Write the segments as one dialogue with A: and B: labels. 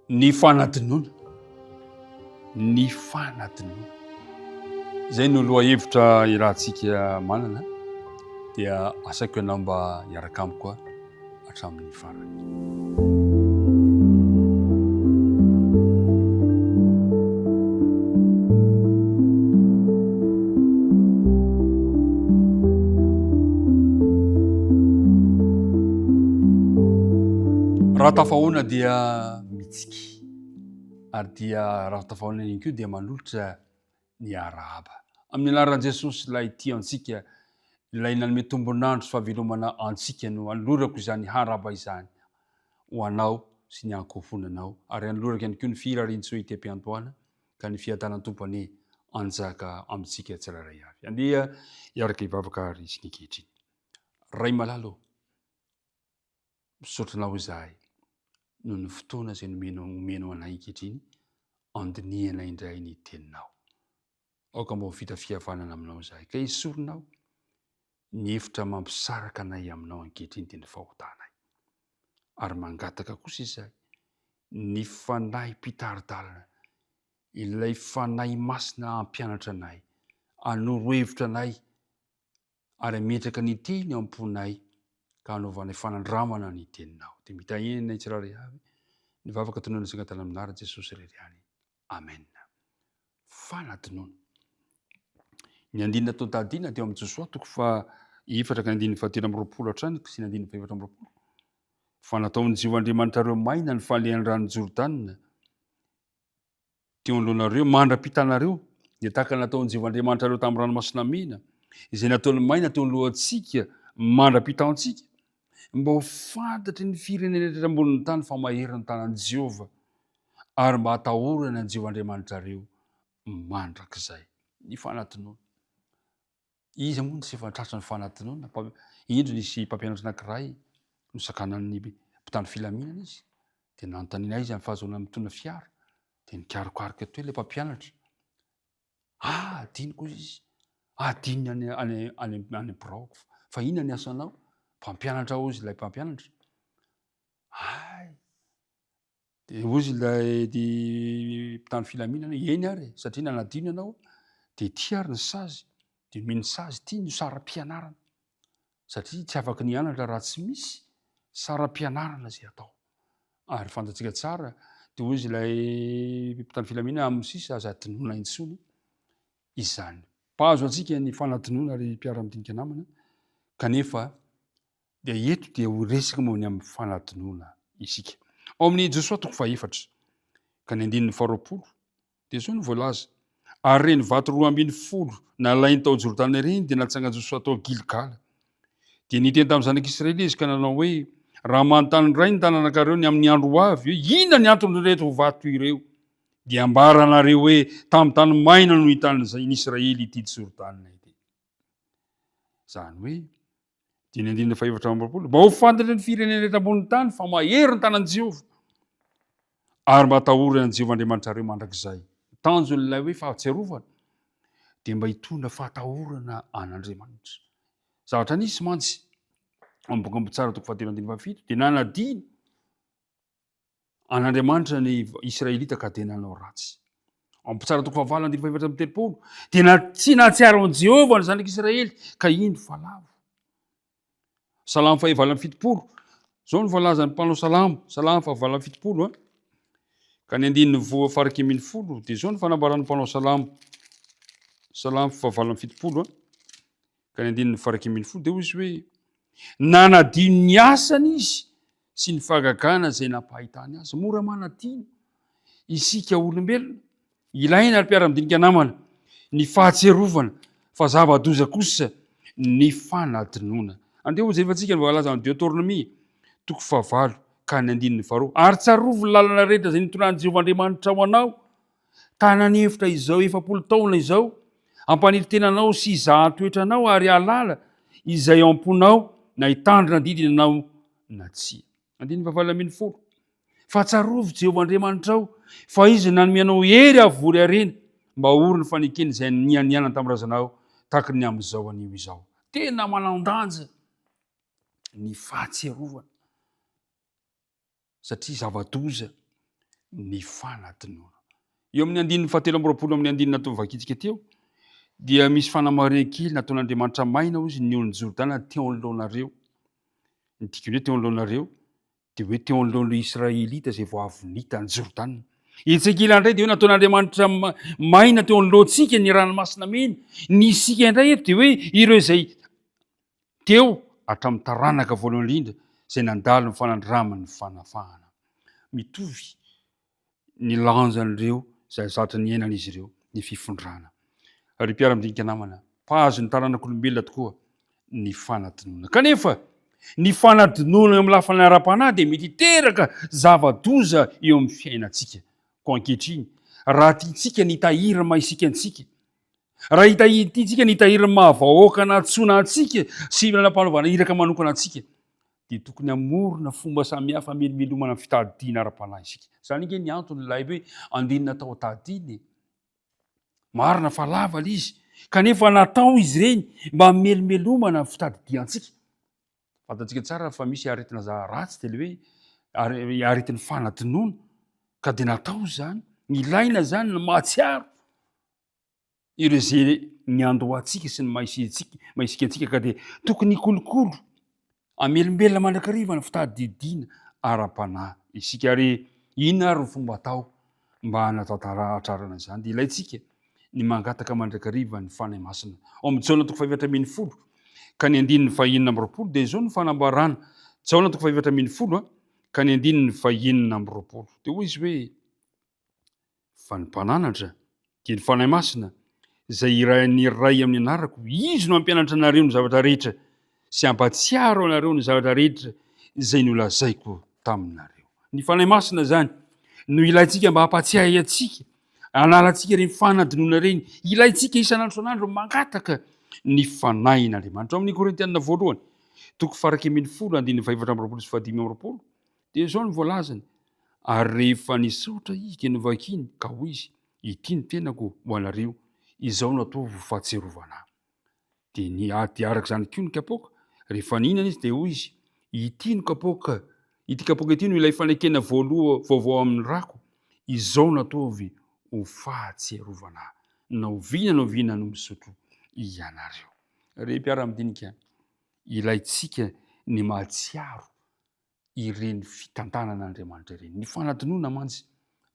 A: Ny fanadinoana, ny fanadinoana. Izay no lohahevitra irahantsika manana dia asaiko ianao mba hiaraka amiko hatramin'ny farany. Raha tafahoana dia mitsiky, ary dia raha tafahoana ihany koa dia manolotra ny arahaba. Amin'ny anaran'i Jesosy ilay tia antsika, ilay nanome tombonandro sy fahavelomana antsika no anolorako izany haraba izany ho anao sy ny ankohonanao, ary anolorako ihany koa ny firarian-tsoa item-piantohana ka ny fiadanany tompony anjaka amintsika tsirairay avy. Andeha hiaraka hivavaka ary isika ankehitriny. Ray malalo, misotranao izahay noho ny fotoana izay nomeno anay ankehitriny, andinihana indray ny teninao. Aoka mba ho vita fihavanana aminao izahay, ka esorinao ny hevitra mampisaraka anay aminao ankehitriny dia ny fahotanay. Ary mangataka kosa izahay ny fanahy mpitaridalana, ilay fanahy masina hampianatra anay, hanoro hevitra anay ary ametraka ny teny am-ponay ka hanaovanay fanandramana ny teninao. Dia mitahenay tsiraray avy ny vavaka tonoana sy angatana amin'ara Jesosy reriany. Amen. Fanadinoana. Ny andinina tao tadina teo amin'ny Josoa toko fa efatra ka andininy fahatelo amby roapolo hatrany sy ny andininy faefatra amby roapolo. Fa nataon'ny Jihoandriamanitra ireo maina ny falehan'ny rano Jordana teo anoloanareo, mandra-pitanareo, dia tahaka nataon'ny Jihoandriamanitra ireo tamin'ny ranomasina mena, izay nataony maina teo alohantsika, mandra-pitantsika, mba ho fantatry ny firenena rehetra ambonin'ny tany fa mahery ny tanan'i Jehova, ary mba hatahorana ny Jihoandriamanitra ireo mandrakizay. Ny fanadinoana. Iza moa tsy efa tratra ny fanadinoana? Indro nisy mpampianatra anankiray no sakanan'ny mpitandro filaminana izy, dia nanontaniana izy amin'ny fahazoana mitondra fiara, dia nikarokaroka teo ilay mpampianatra. Adinoko izy, adinony any Braoko, fa inona ny asanao? Mpampianatra hozy ilay mpampianatra. Dia hozy ilay mpitandro filaminana, eny ary satria nanadino ianao, dia ity ary ny sazy, dia mino sazy ity no saram-pianarana, satria tsy afaka nianatra raha tsy misy saram-pianarana zay atao. Ary fantatsika tsara, dia hozy ilay mpitandro filaminana amin'ny sisa aza adinoana intsony izany. Mpahazo antsika ny fanadinoana ary mpiara-midinika namana, kanefa dia eto dia ho resaka moa ny amin'ny fanadinoana isika. Ao amin'ny Josoa toko faefatra ka ny andininy faharoapolo dia zao no voalaza: ary reny vato 12 nalainy tao Jordana ireny dia natsanga Josoa tao Gilgala. Dia niteny tamin'ny zanak'Israely izy ka nanao hoe: raha manontany indray ny tananakareo ny amin'ny andro avy hoe inona ny anton'ireto vato ireo, dia ambaranareo hoe tamin'ny tany maina no hitan'ny Israely ity Jordana ity. Zany hoe, dia ny andininy faefatra amby roapolo, mba ho fantatry ny firenena rehetra ambonin'ny tany fa mahery ny tanan'i Jehova, ary mba hatahorana ny Jehovahandriamanitra ireo mandrakizay. Tanjon'ilay hoe fahatsiarovana dia mba hitondra fahatahorana an'Andriamanitra. Zavatra nisy mantsy amin'ny boky tsara toko fahatelo andininy fahafito, dia nanadino an'Andriamanitra ny Israelita ka dia nanao ratsy. Amin'ny tsara toko fahavalo andininy faefatra amby telopolo, dia tsy nahatsiaro an'i Jehova ny zanak'Israely ka indro falavo. Salamo fahavalo amby fitopolo, zao ny voalaza ny mpanao salamo, salamo fahavalo amby fitopolo, ka ny andininy faraky ambin'ny folo, dia zao ny fanambaran'ny mpanao salamo, salamo fahavalo amby fitopolo, ka ny andininy faraky ambin'ny folo, dia hozy hoe: nanadino ny asany izy sy ny fahagagana izay nampahitany azy. Mora manadino isika olombelona, ilaina ary mpiara-midinika namana ny fahatserovana, fa zava-doza kosa ny fanadinoana. Andeha ho jerevantsika ny voalaza amin'ny Deutéronomie toko fahavalo ka ny andininy faharoa: ary tsarovo ny lalana rehetra izay nitondrany Jehovahandriamanitra ho anao tanany hevitra izao 70 taona izao, hampaniritenanao sy hizahan-toetranao ary halala izay ao am-ponao na hitandrina didinanao na tsia. Andininy fahavalo ambin'ny folo: fa tsarovo Jehovahandriamanitrao fa izy nanome anao hery avory harena mba ory ny fanekeny izay nianiana tamin'ny razanao tahaka ny amin'izao anio izao. Tena manandanja ny fahatserovana, satria zava-doza ny fanatinoana. Eo amin'ny andininy fahatelo amby roapolo amin'ny andininy natao vakitsika teo dia misy fanamarena kely nataon'Andriamanitra maina hozy ny olon'ny Jordana teo anoloanareo. Ny dikany hoe teo anoloanareo dia hoe teo anoloan'ny Israelita izay vao avy nita ny Jordana. Etsy ankilany indray dia hoe nataon'Andriamanitra maina teo anoloantsika ny ranomasina mena. Ny isika indray eto dia hoe ireo izay teo hatramin'ny taranaka voalohany indrindra izay nandalo ny fanandramany fanafahana. Mitovy ny lanjan'ireo izay zatra ny ainan'izy ireo ny fifondrana. Ary mpiara-midinika namana, mpahazo ny taranak'olombelona tokoa ny fanatinoana. Kanefa ny fanatinoana eo amin'ny lafiny ara-panahy dia mety hiteraka zava-doza eo amin'ny fiainantsika. Ko ankehitriny, raha tiantsika nitahiry maha isika antsika, raha tiantsika nitahiry mahavahoaka natsoina antsika sy nanam-panaovana iraka manokana antsika, dia tokony amorona fomba samihafa melomelomana amin'ny fitadidiana ara-panahy isika. Izany nge ny antony ilay hoe andinina atao tadidiny. Marina fa lava izy, kanefa natao izy ireny mba melomelomana amin'ny fitadidiantsika. Fantatsika tsara fa misy aretina ratsy dia le hoe aretin'ny fanatinoana, ka dia natao izany, ilaina zany ny mahatsiaro ireo izay ny andohantsika sy ny maha-isika antsika, ka dia tokony kolokolo amelombelona mandrakariva ny fitadidiana ara-panahy isika. Ary inona ary ny fomba atao mba hanatantara izany? Dia ilaintsika ny mangataka mandrakariva ny fanahy masina. Ao amin'ny Jaona 2:20 ka ny andininy 5:20 dia izao ny fanambarana. Jaona 2:20 ka ny andininy 5:20 dia hoy izy hoe fa ny mpananatra dia ny fanahy masina izay ny ray amin'ny anarako, izy no ampianatra anareo ny zavatra rehetra sy ampatsiaro anareo ny zavatra rehetra izay nolazaiko taminareo. Ny fanahy masina zany no ilaintsika mba hampatsiahy antsika, analantsika ireny fanadinoana ireny. Ilaintsika isan'andro san'andro mangataka ny fanahin'Andriamanitra. Ao amin'ny Korintianina 1:20 dia izao ny voalazany: ary rehefa nisaotra izy dia novakiny ka hoy izy, ity ny tenako ho anareo, izao no ataovy ho fahatserovana. Dia araka izany koa ny kapoaka, rehefa nihinana izy dia hoy izy, ity no kapoaka, ity kapoaka ity no ilay fanekena vaovao amin'ny rako, izao no ataovy ho fahatserovana. Naoviana no misotro ianareo. Re mpiara-midinika, ilaintsika ny mahatsiaro ireny fitantanan'Andriamanitra ireny. Ny fanatinoana mantsy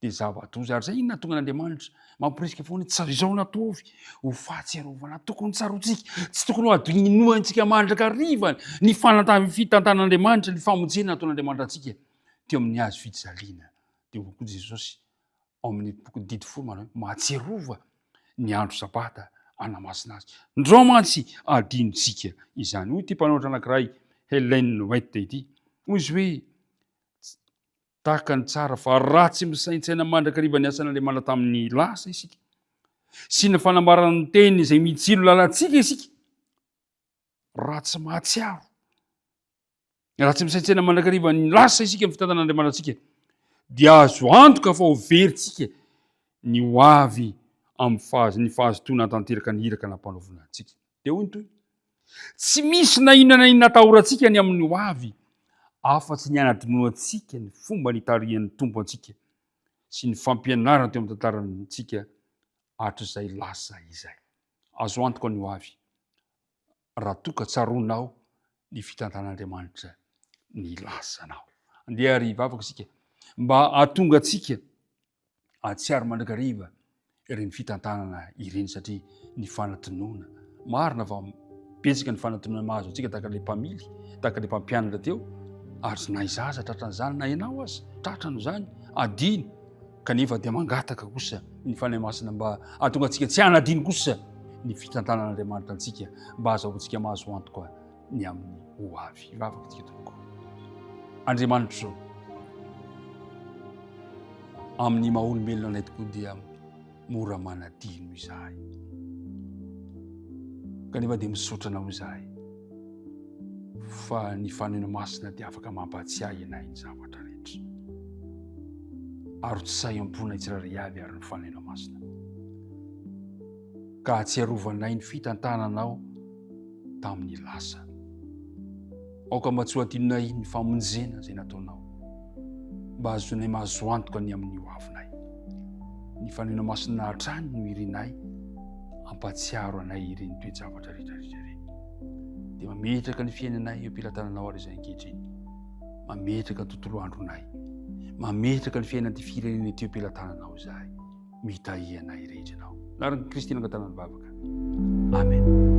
A: dia zava-doza, ary zay inona tonga n'Andriamanitra mampiresika foana hoe izao nataovy ho fahatserovana. Tokony tsarotsika, tsy tokony ho adinoantsika mandrakariva ny fitantanan'Andriamanitra, ny famonjena nataon'Andriamanitra antsika teo amin'ny hazo fijaliana. Dia hoy koa Jesosy ao amin'ny boky Dity Folo mahatserova ny andro sabata anamasina azy. Ndreo mantsy adinotsika izany. Hoy ity mpanoratra anankiray Hélène White ity, hoy izy hoe tahaka ny tsara fa ratsy misaintsaina mandrakariva ny asan'Andriamanitra tamin'ny lasa isika sy ny fanambarana ny teny izay mitsilo lalantsika isika, ratsy mahatsiaro, ratsy misaintsaina mandrakariva ny lasa isika amin'ny fitantanan'Andriamanitra antsika, dia azo antoka fa ho veritsika ny ho avy amin'ny ny fahazotoana tanteraka ny iraka nampanaovana antsika. Dia hoy ny toy: tsy misy na inona na inona atahorantsika ny amin'ny ho avy afa-tsy ny anadinoantsika ny fomba nitarihan'ny tompo antsika sy ny fampianarana teo amin'ny tantarantsika hatr'izay lasa izay. Azo antoka ny ho avy raha toa ka tsaronao ny fitantanan'Andriamanitra ny lasanao. Andeha ary vavaka isika mba hahatonga antsika hatsiaro mandrakariva ireny fitantanana ireny, satria ny fanatinoana marina fa betsaka ny fanatinoana mahazo antsika, tahaka ilay mpamily, tahaka ilay mpampianatra teo, ary tsy na izaza tratran'izany na ianao aza tratrano izany adino, kanefa dia mangataka kosa ny fanahy masina mba hahatonga antsika tsy hanadino kosa ny fitantanan'Andriamanitra antsika, mba azahoantsika mahazo antoka ny amin'ny ho avy. Vavaka antsika tompoko. Andriamanitra, amin'ny maha-olombelona anay tokoa dia mora manadino izahay, kanefa dia misaotra anao izahay fa ny fanahy masina dia afaka mampatsiahy anay ny zavatra rehetra, ary tsy sahim-ponay tsirairay avy ary ny fanahy masina, ka hatsiarovanay ny fitantananao tamin'ny lasa. Aoka mba tsy ho adinonay ny famonjena izay nataonao, mba azonay mahazoantoka ny amin'ny hoavinay. Ny fanena mahasinaritra any no irinay ampatsiaro anay ireny toe-javatra rehetrarehetra ireny. Dia mametraka ny fiainanay eo am-pilatananao ary izay ankehitriny. Mametraka ny tontolo andronay. Mametraka ny fiainan'ny firenena ety eo am-pilatananao izahay. Mitahy anay rehetra ianao. Anaran'i Kristy nangatana ny bavaka. Amen.